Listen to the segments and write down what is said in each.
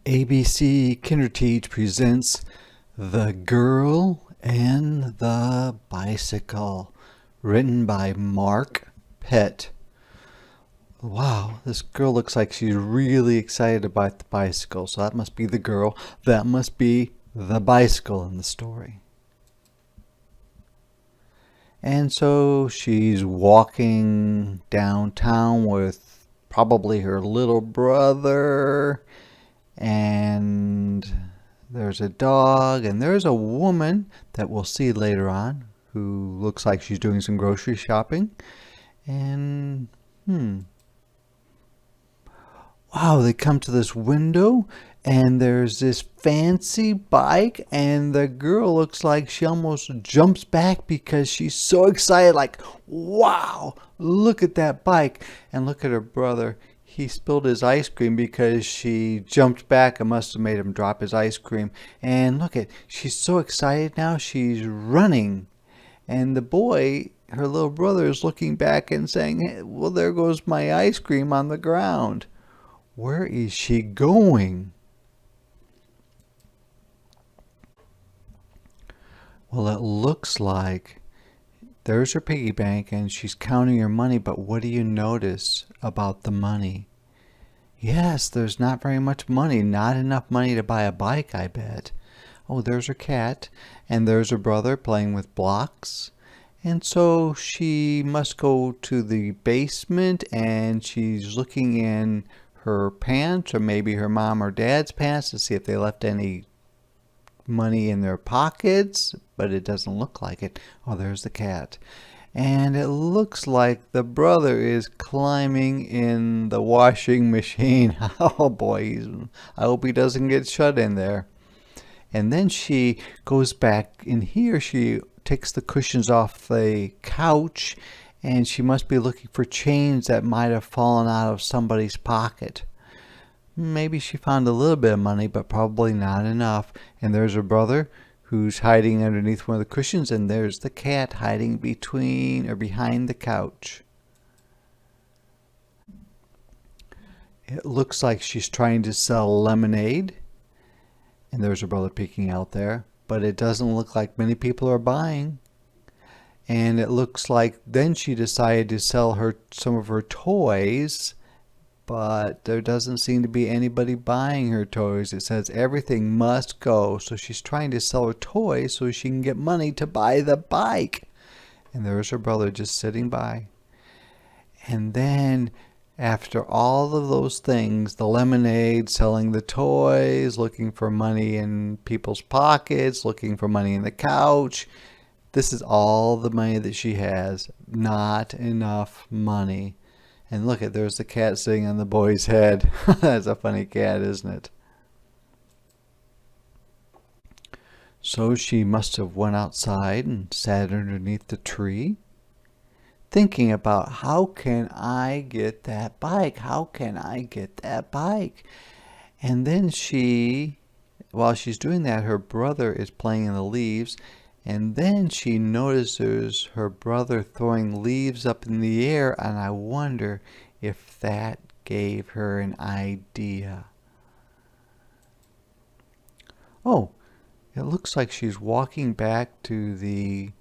ABC Kinderteach presents The Girl and the Bicycle, written by Mark Pett. Wow, this girl looks like she's really excited about the bicycle, so that must be the girl. That must be the bicycle in the story. And so she's walking downtown with probably her little brother, and there's a dog, and there's a woman that we'll see later on who looks like she's doing some grocery shopping. And wow, they come to this window and there's this fancy bike, and the girl looks like she almost jumps back because she's so excited, like, wow, look at that bike. And look at her brother. He spilled his ice cream because she jumped back and must have made him drop his ice cream. And look at, she's so excited now, she's running. And the boy, her little brother, is looking back and saying, hey, well, there goes my ice cream on the ground. Where is she going? Well, it looks like there's her piggy bank and she's counting her money, but what do you notice about the money? Yes, there's not very much money, not enough money to buy a bike, I bet. Oh, there's her cat, and there's her brother playing with blocks. And so she must go to the basement, and she's looking in her pants, or maybe her mom or dad's pants, to see if they left any money in their pockets, but it doesn't look like it. Oh, there's the cat. And it looks like the brother is climbing in the washing machine. Oh boy, I hope he doesn't get shut in there. And then she goes back in here. She takes the cushions off the couch, and she must be looking for change that might have fallen out of somebody's pocket. Maybe she found a little bit of money, but probably not enough. And there's her brother, who's hiding underneath one of the cushions, and there's the cat hiding between or behind the couch. It looks like she's trying to sell lemonade, and there's her brother peeking out there, but it doesn't look like many people are buying. And it looks like then she decided to sell some of her toys, but there doesn't seem to be anybody buying her toys. It says everything must go. So she's trying to sell her toys so she can get money to buy the bike. And there's her brother just sitting by. And then after all of those things, the lemonade, selling the toys, looking for money in people's pockets, looking for money in the couch, this is all the money that she has. Not enough money. And look at, there's the cat sitting on the boy's head. That's a funny cat, isn't it? So she must have went outside and sat underneath the tree, thinking about, how can I get that bike? How can I get that bike? And then while she's doing that, her brother is playing in the leaves. And then she notices her brother throwing leaves up in the air, and I wonder if that gave her an idea. Oh, it looks like she's walking back to the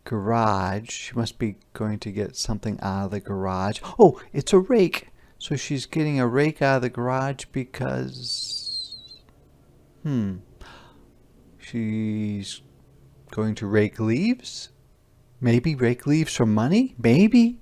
garage. She must be going to get something out of the garage. Oh, it's a rake. So she's getting a rake out of the garage because she's going to rake leaves? Maybe rake leaves for money? Maybe.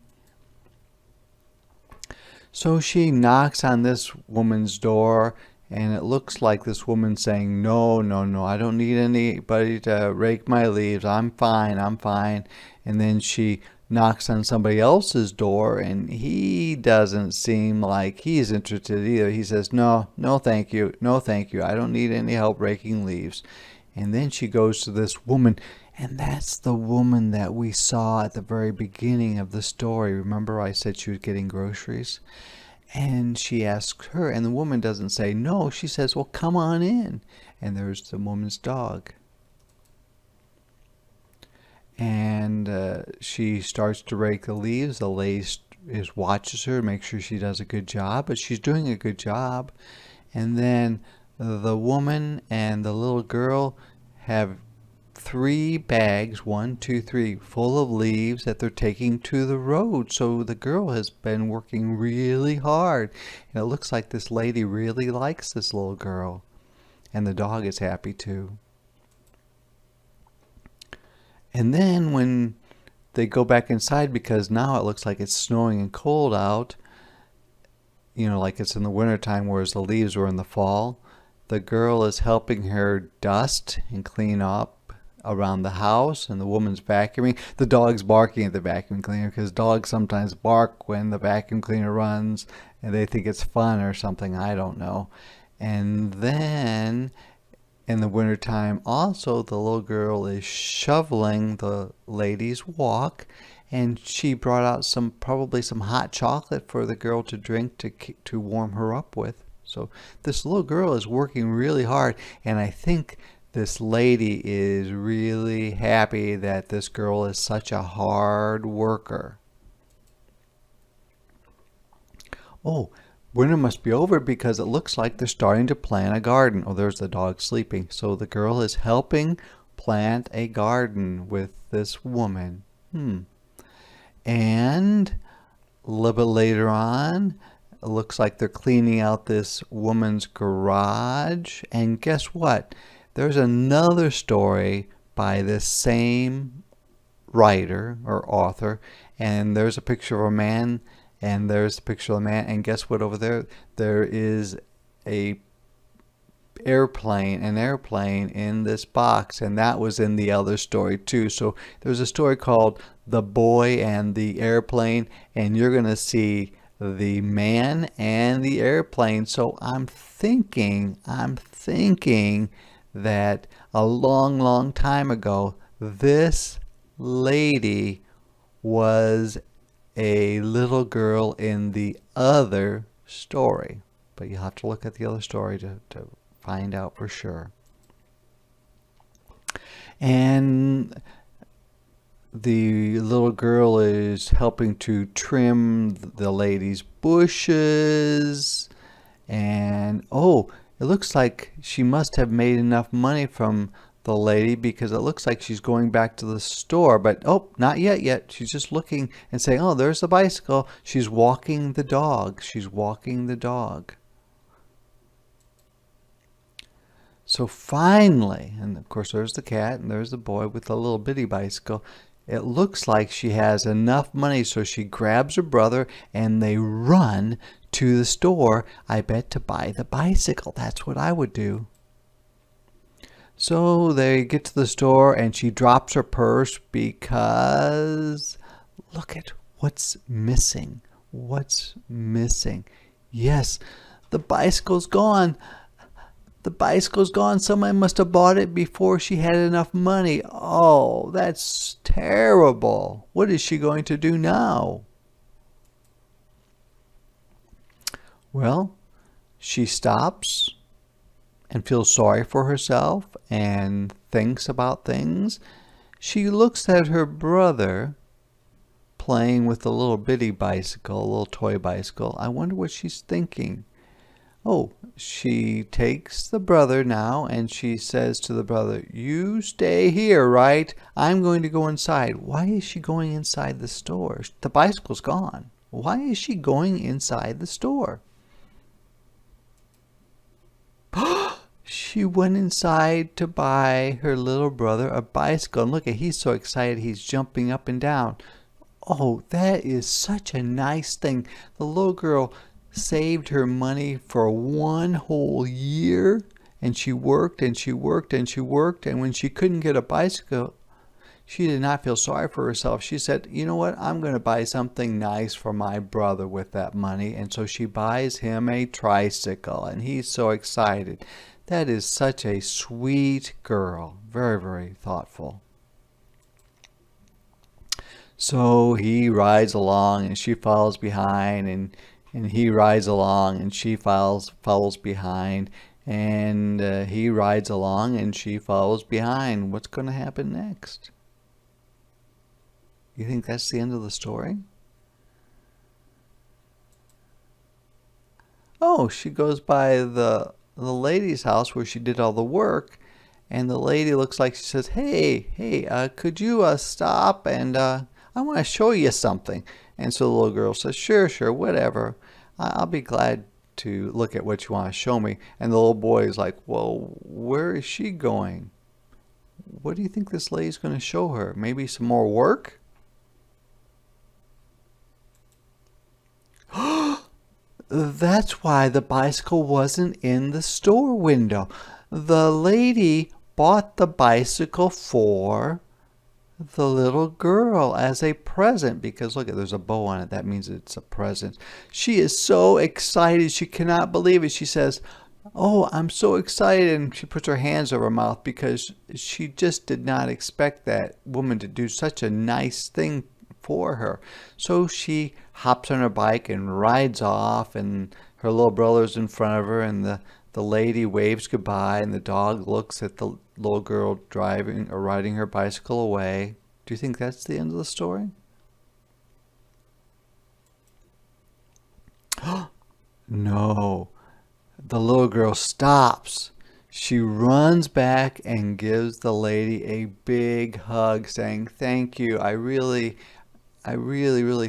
So she knocks on this woman's door, and it looks like this woman's saying, no, no, no, I don't need anybody to rake my leaves. I'm fine, I'm fine. And then she knocks on somebody else's door, and he doesn't seem like he's interested either. He says, no, no, thank you. No, thank you. I don't need any help raking leaves. And then she goes to this woman, and that's the woman that we saw at the very beginning of the story. Remember I said she was getting groceries? And she asks her, and the woman doesn't say no. She says, well, come on in. And there's the woman's dog. And she starts to rake the leaves. The lady watches her, makes sure she does a good job, but she's doing a good job. And then The woman and the little girl have 3 bags, 1, 2, 3, full of leaves that they're taking to the road. So the girl has been working really hard. And it looks like this lady really likes this little girl. And the dog is happy too. And then when they go back inside, because now it looks like it's snowing and cold out, like it's in the wintertime, whereas the leaves were in the fall, the girl is helping her dust and clean up around the house, and the woman's vacuuming. The dog's barking at the vacuum cleaner because dogs sometimes bark when the vacuum cleaner runs and they think it's fun or something. I don't know. And then in the wintertime also, the little girl is shoveling the lady's walk, and she brought out probably some hot chocolate for the girl to drink to warm her up with. So this little girl is working really hard, and I think this lady is really happy that this girl is such a hard worker. Oh, winter must be over because it looks like they're starting to plant a garden. Oh, there's the dog sleeping. So the girl is helping plant a garden with this woman. And a little bit later on, it looks like they're cleaning out this woman's garage. And guess what? There's another story by this same writer or author, and there's a picture of a man, and there's a picture of a man, and guess what over there? There is an airplane in this box, and that was in the other story too. So there's a story called The Boy and the Airplane, and you're going to see the man and the airplane. So I'm thinking that a long time ago, this lady was a little girl in the other story. But you'll have to look at the other story to find out for sure. And the little girl is helping to trim the lady's bushes. And it looks like she must have made enough money from the lady, because it looks like she's going back to the store. But not yet. She's just looking and saying, oh, there's the bicycle. She's walking the dog. So finally, and of course there's the cat and there's the boy with the little bitty bicycle. It looks like she has enough money, so she grabs her brother and they run to the store, I bet, to buy the bicycle. That's what I would do. So they get to the store and she drops her purse because look at what's missing. Yes, the bicycle's gone. Somebody must have bought it before she had enough money. Oh, that's terrible. What is she going to do now? Well, she stops and feels sorry for herself and thinks about things. She looks at her brother playing with a little bitty bicycle, a little toy bicycle. I wonder what she's thinking. She takes the brother now and she says to the brother, you stay here, right? I'm going to go inside. Why is she going inside the store? The bicycle's gone. Why is she going inside the store? She went inside to buy her little brother a bicycle. And look, he's so excited, he's jumping up and down. Oh, that is such a nice thing. The little girl saved her money for 1 whole year, and she worked and she worked and she worked, and when she couldn't get a bicycle, she did not feel sorry for herself. She said, you know what, I'm going to buy something nice for my brother with that money. And so she buys him a tricycle, and he's so excited. That is such a sweet girl. Very, very thoughtful. So he rides along and she follows behind, and he rides along and she follows behind, and he rides along and she follows behind. What's going to happen next? You think that's the end of the story? Oh, she goes by the the lady's house where she did all the work, and the lady looks like she says, hey, could you stop, and I want to show you something. And so the little girl says, sure, whatever. I'll be glad to look at what you want to show me. And the little boy is like, well, where is she going? What do you think this lady's going to show her? Maybe some more work? That's why the bicycle wasn't in the store window. The lady bought the bicycle for the little girl as a present, because look, there's a bow on it. That means it's a present. She is so excited. She cannot believe it. She says, oh, I'm so excited. And she puts her hands over her mouth because she just did not expect that woman to do such a nice thing for her. So she hops on her bike and rides off, and her little brother's in front of her, and the lady waves goodbye, and the dog looks at the little girl driving or riding her bicycle away. Do you think that's the end of the story? No. The little girl stops. She runs back and gives the lady a big hug, saying, thank you. I really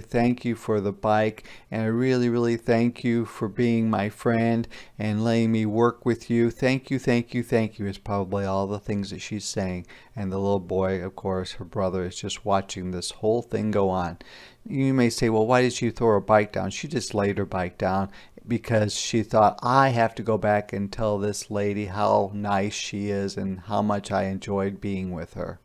thank you for the bike, and I really thank you for being my friend and letting me work with you. Thank you is probably all the things that she's saying. And the little boy, of course, her brother, is just watching this whole thing go on. You may say, well, why did she throw her bike down? She just laid her bike down because she thought, I have to go back and tell this lady how nice she is and how much I enjoyed being with her.